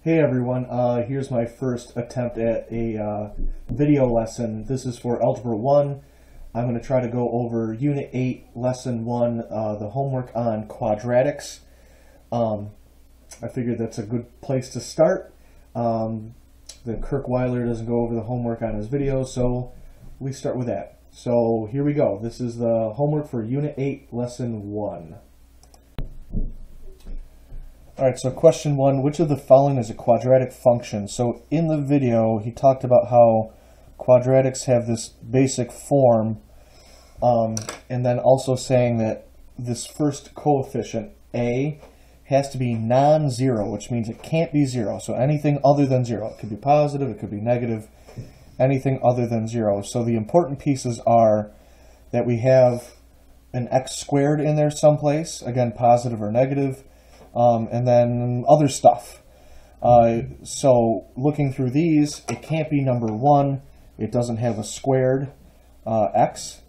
Hey everyone, here's my first attempt at a video lesson. This is for Algebra 1. I'm going to try to go over Unit 8, Lesson 1, the homework on quadratics. I figured that's a good place to start. The Kirk-Weiler doesn't go over the homework on his video, so we start with that. So here we go. This is the homework for Unit 8, Lesson 1. Alright, so question 1, which of the following is a quadratic function? So in the video, he talked about how quadratics have this basic form, and then also saying that this first coefficient, a, has to be non-zero, which means it can't be 0. So anything other than 0. It could be positive, it could be negative, anything other than 0. So the important pieces are that we have an x squared in there someplace, again, positive or negative. And then other stuff. So looking through these, it can't be number 1. It doesn't have a squared x.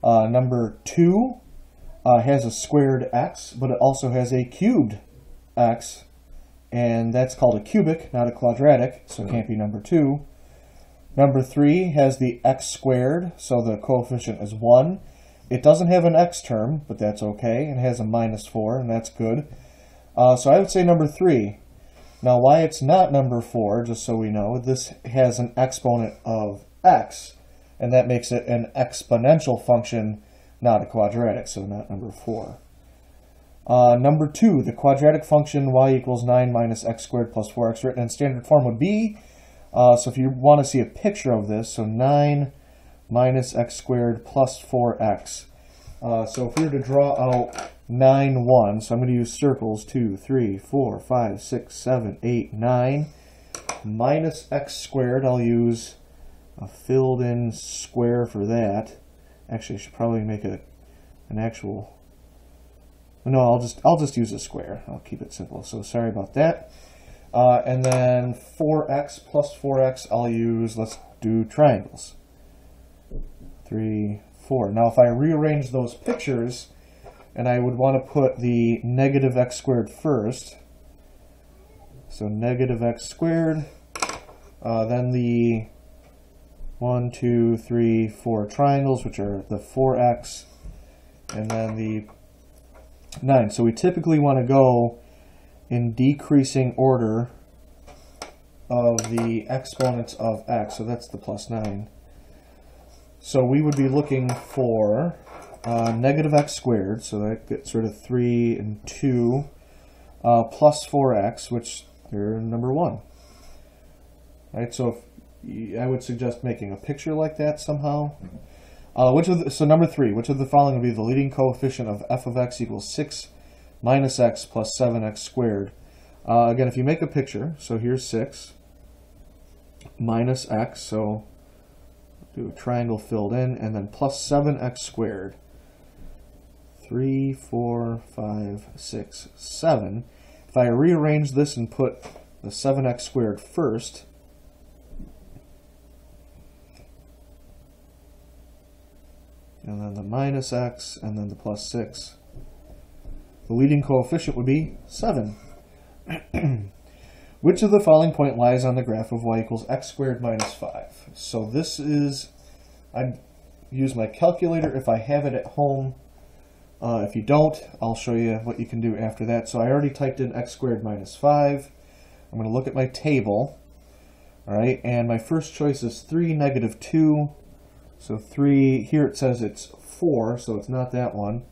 Number 2 has a squared x, but it also has a cubed x. And that's called a cubic, not a quadratic, so it can't be number 2. Number 3 has the x squared, so the coefficient is 1. It doesn't have an x term, but that's okay. It has a -4, and that's good. So I would say number 3. Now why it's not number 4, just so we know, this has an exponent of x, and that makes it an exponential function, not a quadratic, so not number 4. Number 2, the quadratic function y equals 9 minus x squared plus 4x written in standard form would be, so if you want to see a picture of this, so 9 minus x squared plus 4x. So if we were to draw out 9, 1, so I'm going to use circles, 2, 3, 4, 5, 6, 7, 8, 9, minus x squared, I'll use a filled in square for that. Actually, I should probably make it an actual, no, I'll just use a square. I'll keep it simple, so sorry about that. And then 4x plus 4x, I'll use, let's do triangles. 3, 4. Now if I rearrange those pictures, and I would want to put the negative x squared first. So negative x squared. Then the 1, 2, 3, 4 triangles, which are the 4x. And then the 9. So we typically want to go in decreasing order of the exponents of x. So that's the plus 9. So we would be looking for negative x squared, so that gets rid of 3 and 2, plus 4x, which are number 1. Right, so I would suggest making a picture like that somehow. So number 3, which of the following would be the leading coefficient of f of x equals 6 minus x plus 7x squared? Again, if you make a picture, so here's 6 minus x, so do a triangle filled in, and then plus 7x squared. 3, 4, 5, 6, 7. If I rearrange this and put the 7x squared first, and then the minus x, and then the plus 6, the leading coefficient would be 7. Which of the following point lies on the graph of y equals x squared minus 5? So this is, I'd use my calculator if I have it at home. If you don't, I'll show you what you can do after that. So I already typed in x squared minus 5. I'm going to look at my table. All right, and my first choice is 3, negative 2. So 3, here it says it's 4, so it's not that one.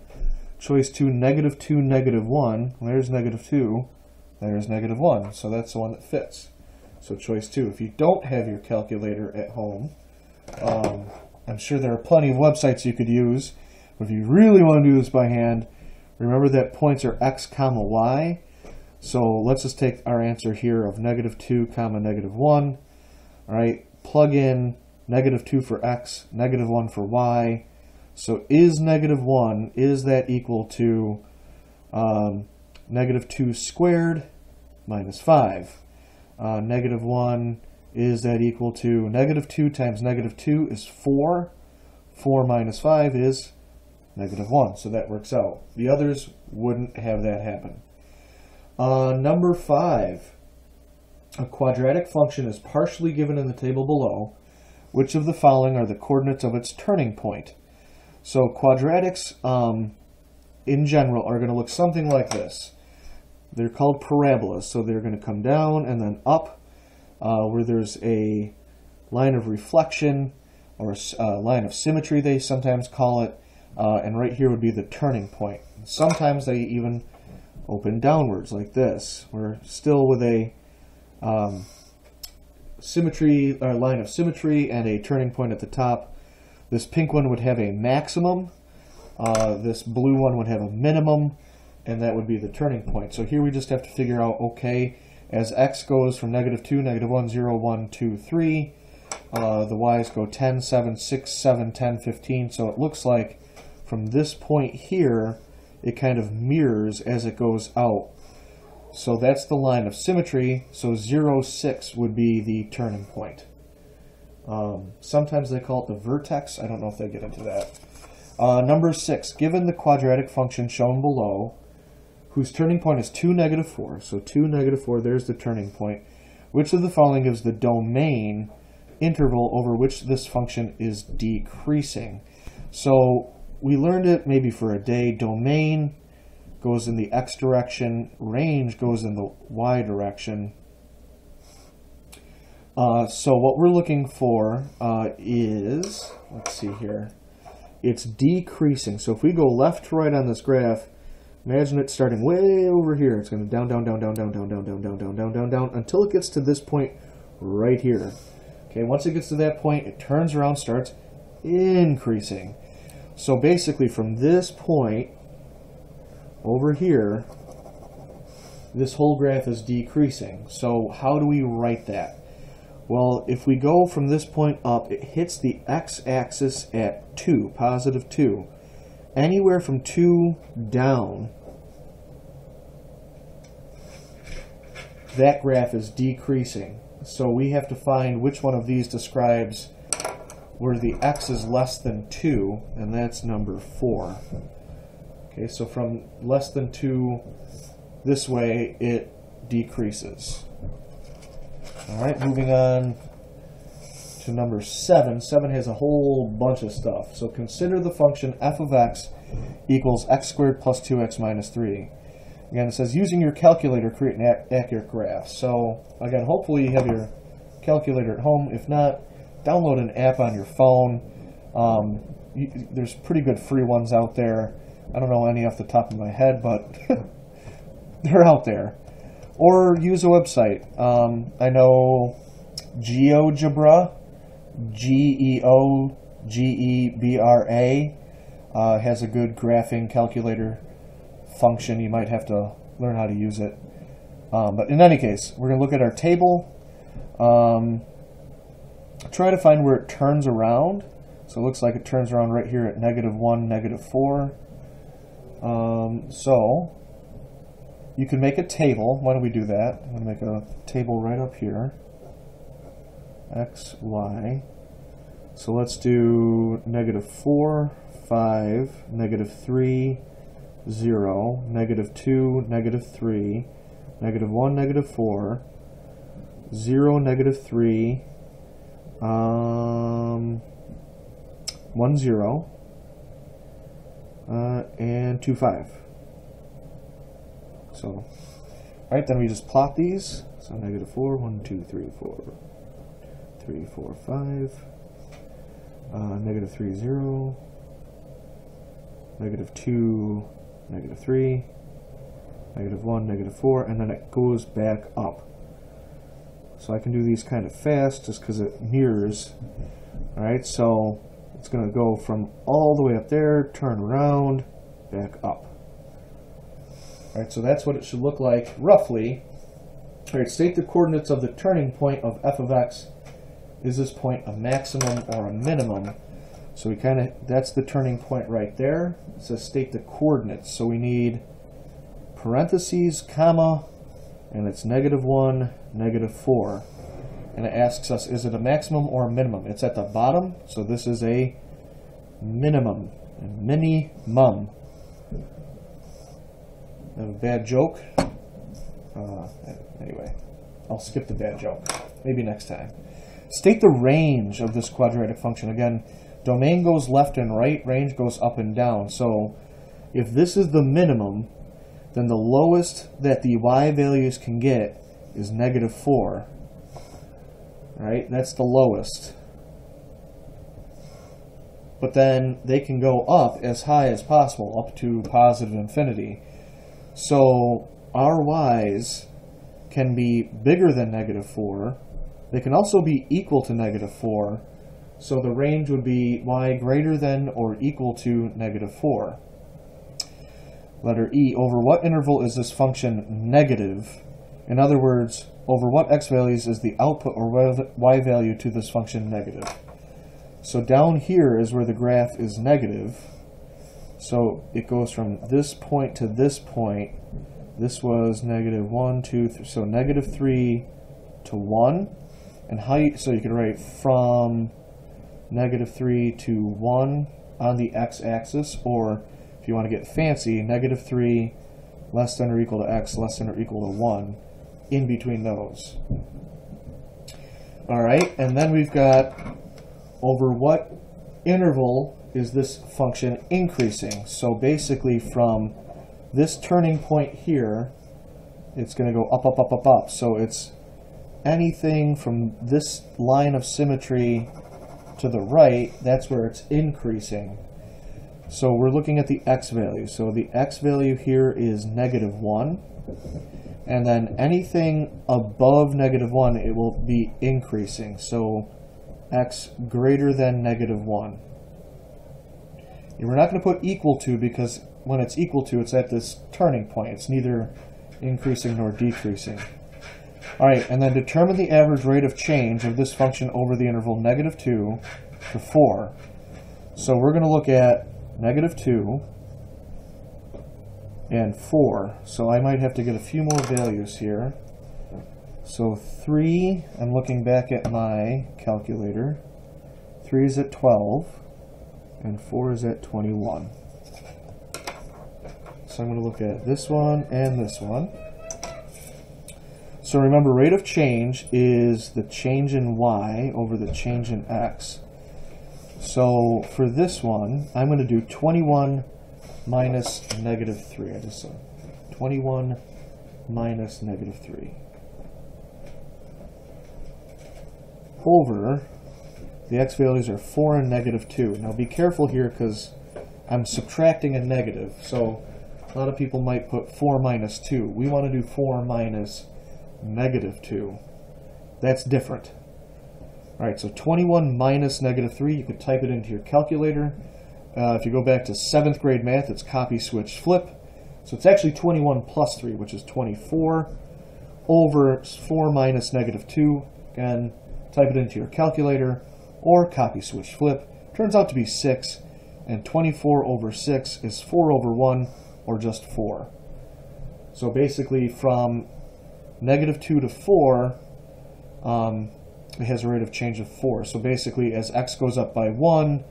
Choice 2, negative 2, negative 1. There's negative 2. There's negative 1. So that's the one that fits. So choice 2. If you don't have your calculator at home, I'm sure there are plenty of websites you could use. But if you really want to do this by hand, remember that points are x comma y. So let's just take our answer here of negative 2 comma negative 1. All right, plug in negative 2 for x, negative 1 for y. So is negative 1, is that equal to negative 2 squared minus 5? Negative 1, is that equal to negative 2 times negative 2 is 4. 4 minus 5 is negative 1, so that works out. The others wouldn't have that happen. Number 5. a quadratic function is partially given in the table below, which of the following are the coordinates of its turning point? So quadratics in general are going to look something like this. They're called parabolas, so they're going to come down and then up, where there's a line of reflection, or a line of symmetry they sometimes call it, and right here would be the turning point. Sometimes they even open downwards like this. We're still with a symmetry, or line of symmetry, and a turning point at the top. This pink one would have a maximum, this blue one would have a minimum, and that would be the turning point. So here we just have to figure out, okay, as x goes from -2, -1, 0, 1, 2, 3, the y's go 10, 7, 6, 7, 10, 15. So it looks like from this point here, it kind of mirrors as it goes out. So that's the line of symmetry. So 0, 6 would be the turning point. Sometimes they call it the vertex. I don't know if they get into that. Number 6, given the quadratic function shown below, whose turning point is 2, -4. So 2, -4, there's the turning point. Which of the following gives the domain interval over which this function is decreasing? So we learned it maybe for a day. Domain goes in the x direction, range goes in the y direction. So what we're looking for is, let's see here, it's decreasing. So if we go left to right on this graph, imagine it starting way over here. It's going to down, down, down, down, down, down, down, down, down, down, down, down, down, until it gets to this point right here. Okay, once it gets to that point, it turns around, starts increasing. So basically from this point over here, this whole graph is decreasing. So how do we write that? Well, if we go from this point up, it hits the x-axis at 2, positive 2. Anywhere from 2 down, that graph is decreasing. So we have to find which one of these describes where the x is less than 2, and that's number 4. Okay, so from less than 2 this way, it decreases. All right, moving on to number 7. 7 has a whole bunch of stuff. So consider the function f of x equals x squared plus 2x minus 3. Again, it says using your calculator, create an accurate graph. So again, hopefully you have your calculator at home. If not, download an app on your phone. There's pretty good free ones out there. I don't know any off the top of my head, but they're out there. Or use a website. I know GeoGebra, GeoGebra, has a good graphing calculator function. You might have to learn how to use it. But in any case, we're going to look at our table. Try to find where it turns around. So it looks like it turns around right here at -1, -4. So you can make a table. Why don't we do that? I'm going to make a table right up here. X, Y. So let's do -4, 5, -3, 0, -2, -3, -1, -4, 0, -3, 1, 0, and 2, 5. So, all right, then we just plot these. So -4, 1, 2, 3, 4, 3, 4, 5, -3, 0, -2, -3, -1, -4, and then it goes back up. So I can do these kind of fast just because it mirrors. All right, so it's going to go from all the way up there, turn around, back up. All right, so that's what it should look like roughly. All right, state the coordinates of the turning point of f of x. Is this point a maximum or a minimum? So we that's the turning point right there. It says state the coordinates. So we need parentheses, comma, and it's -1, -4. And it asks us, is it a maximum or a minimum? It's at the bottom, so this is a minimum. A mini-mum. I have a bad joke. Anyway. I'll skip the bad joke. Maybe next time. State the range of this quadratic function. Again, domain goes left and right, range goes up and down. So if this is the minimum, then the lowest that the y values can get is -4. Right? That's the lowest. But then they can go up as high as possible, up to positive infinity. So our y's can be bigger than -4. They can also be equal to -4. So the range would be y greater than or equal to -4. Letter E, over what interval is this function negative? In other words, over what x values is the output or y value to this function negative? So down here is where the graph is negative. So it goes from this point to this point. This was -1, 2, 3, so -3 to 1. And so you could write from -3 to 1 on the x-axis, or if you want to get fancy, -3 less than or equal to x less than or equal to 1 in between those. Alright, and then we've got over what interval is this function increasing? So basically from this turning point here, it's going to go up, up, up, up, up. So it's anything from this line of symmetry to the right, that's where it's increasing. So we're looking at the x value. So the x value here is -1. And then anything above -1, it will be increasing. So x greater than -1. And we're not going to put equal to, because when it's equal to, it's at this turning point. It's neither increasing nor decreasing. Alright, and then determine the average rate of change of this function over the interval -2 to 4. So we're going to look at -2 and 4. So I might have to get a few more values here. So 3, I'm looking back at my calculator. 3 is at 12, and 4 is at 21. So I'm going to look at this one and this one. So remember, rate of change is the change in y over the change in x. So for this one, I'm going to do 21 minus -3. I just said 21 minus -3. Over, the x values are 4 and -2. Now be careful here because I'm subtracting a negative. So a lot of people might put 4 minus 2. We want to do 4 minus -2. That's different. Alright, so 21 minus -3, you could type it into your calculator. If you go back to 7th grade math, it's copy, switch, flip. So it's actually 21 plus 3, which is 24, over 4 minus -2. Again, type it into your calculator, or copy, switch, flip. Turns out to be 6, and 24 over 6 is 4 over 1, or just 4. So basically from -2 to 4, it has a rate of change of 4. So basically as x goes up by 1,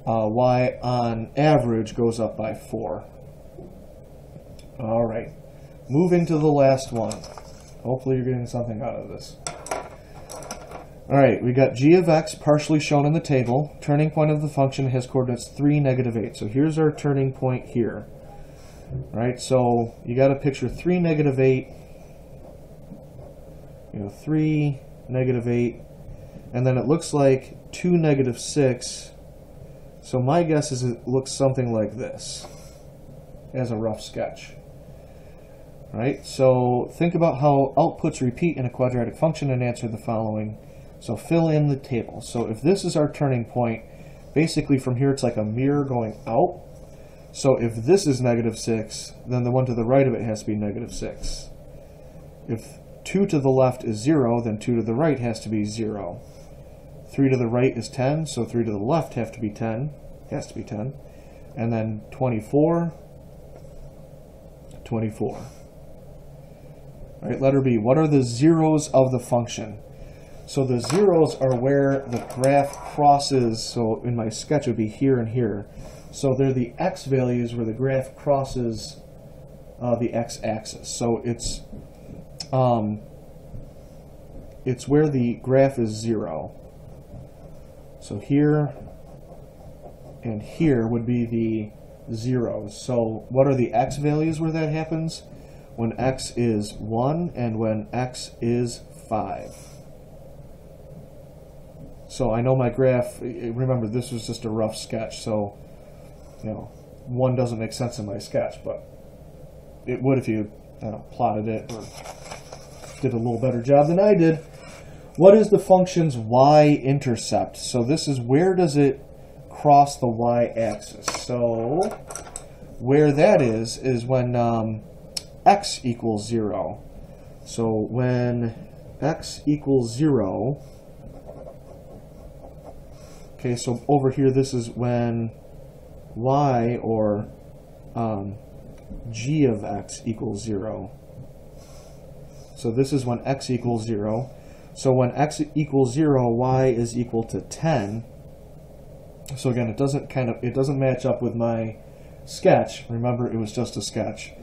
y on average goes up by 4. Alright, moving to the last one. Hopefully you're getting something out of this. Alright, we got g of x partially shown in the table. Turning point of the function has coordinates 3, -8. So here's our turning point here. Alright, so you got to picture 3, -8. 3, -8, and then it looks like 2, -6. So my guess is it looks something like this as a rough sketch. Right? So think about how outputs repeat in a quadratic function and answer the following. So fill in the table. So if this is our turning point, basically from here it's like a mirror going out. So if this is -6, then the one to the right of it has to be -6. If 2 to the left is 0, then 2 to the right has to be 0. 3 to the right is 10, so 3 to the left has to be 10. And then 24. All right, letter B. What are the zeros of the function? So the zeros are where the graph crosses. So in my sketch it would be here and here. So they're the x values where the graph crosses the x-axis. So it's it's where the graph is 0. So here and here would be the zeros. So what are the x values where that happens? When x is 1 and when x is 5. So I know my graph, remember this was just a rough sketch, so 1 doesn't make sense in my sketch, but it would if you plotted it or did a little better job than I did. What is the function's y-intercept? So this is where does it cross the y-axis. So where that is when x equals 0. So when x equals 0, okay, so over here this is when y, or g of x equals 0. So this is when x equals 0. So when x equals 0, y is equal to 10. So again, it doesn't match up with my sketch. Remember, it was just a sketch.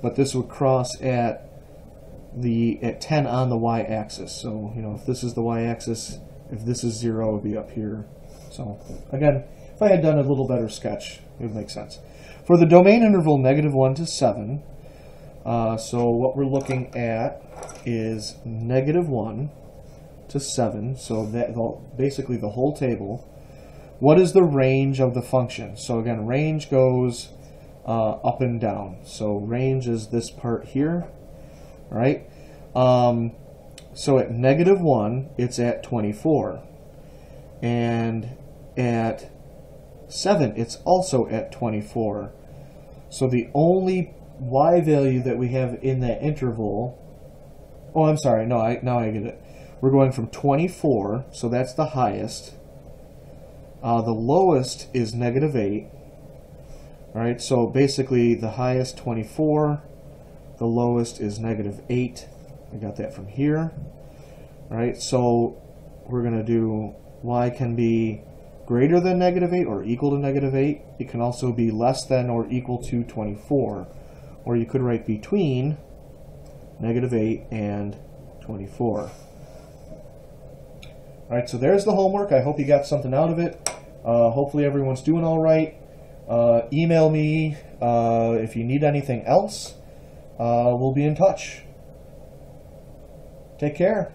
But this would cross at 10 on the y-axis. So, if this is the y-axis, if this is 0, it would be up here. So again, if I had done a little better sketch, it would make sense. For the domain interval -1 to 7, so what we're looking at is -1 to 7. So that basically the whole table. What is the range of the function? So again, range goes up and down. So range is this part here, right? So at -1, it's at 24. And at 7, it's also at 24. So the only y value that we have in that interval, oh, I'm sorry, now I get it. We're going from 24, so that's the highest. The lowest is -8. All right, so basically the highest 24, the lowest is -8. I got that from here. All right, so we're going to do y can be greater than -8 or equal to -8. It can also be less than or equal to 24. Or you could write between -8 and 24. All right, so there's the homework. I hope you got something out of it. Hopefully everyone's doing all right. Email me if you need anything else. We'll be in touch. Take care.